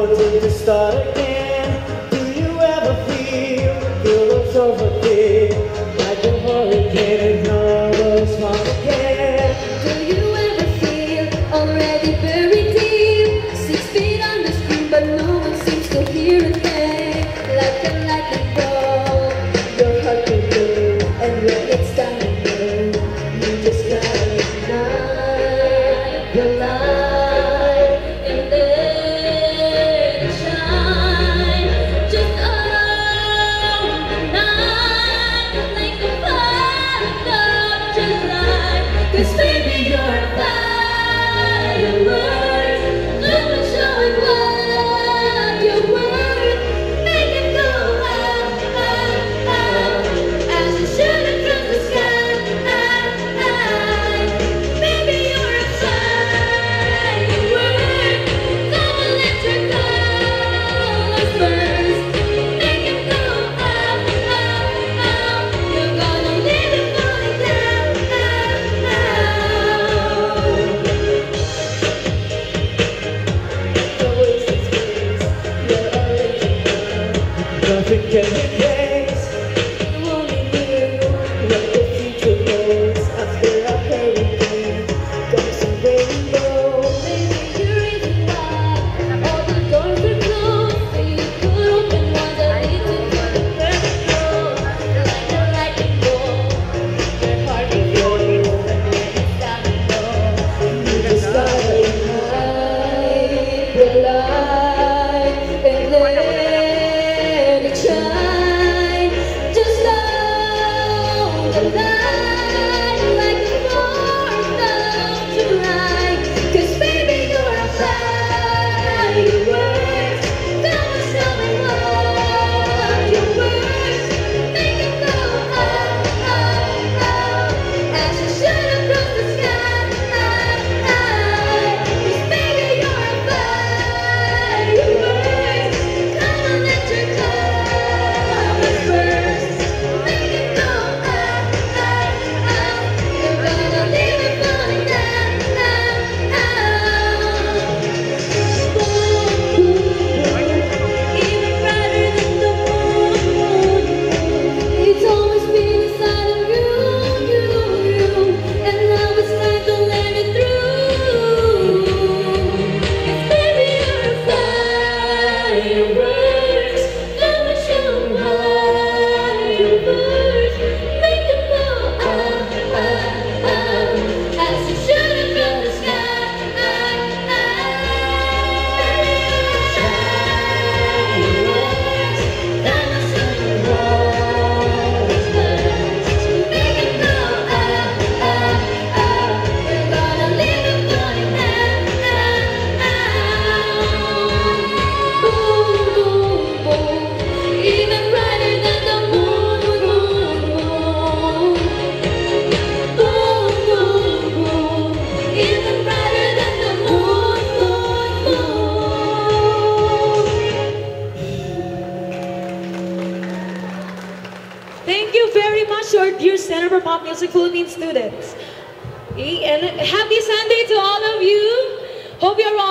wanting to start again. Do you ever feel love's overfilled, like a hurricane, ignore those once again? Do you ever feel already very deep, 6 feet on the screen, but no one seems to hear a thing? Like a lightning bolt, your heart will burn, and when it's time to burn, you just gotta ignite the light and let it shine. Just all night, like a fire of July. 'Cause baby, you're a firework. Come and show it what you're worth. Make it go up, up, up, as you shoot across the sky. Baby, you're a firework. Come and let your colors burst. Make it go up, up, up. You're gonna leave it falling down. Nothing can replace You only knew what the future holds after a hurricane comes a rainbow. maybe you're reason why all the doors are closed, so you could open one that leads to the perfect flow. Like a lightning bolt, your heart will go, and when it's time to go, You just gotta ignite the light and let it shine. Just know the light like the 4th of July. 'Cause baby, you're a firework. Come and show me what you're worth. Make it go up, up, up, as you shoot across the sky. 'Cause baby, you're a firework. Come and let your colors burst. Make it go up, up, up. You're gonna leave it falling down. Boom, even brighter than the moon. It's always been inside of you, and now it's time to let it through. 'Cause baby, you're a firework. Come and show what you're worth. Make it go up, up, up, as you shoot across the sky. Fireworks, come and show me what it's worth. Make it go up, up, up. You're gonna leave it falling down. Boom, boom, boom, even brighter than the moon, moon, moon. Boom, boom, boom, even brighter than the moon, moon, moon. Thank you very much, our dear Center for Pop Music Philippines students. Okay, and happy Sunday to all of you. Hope you're all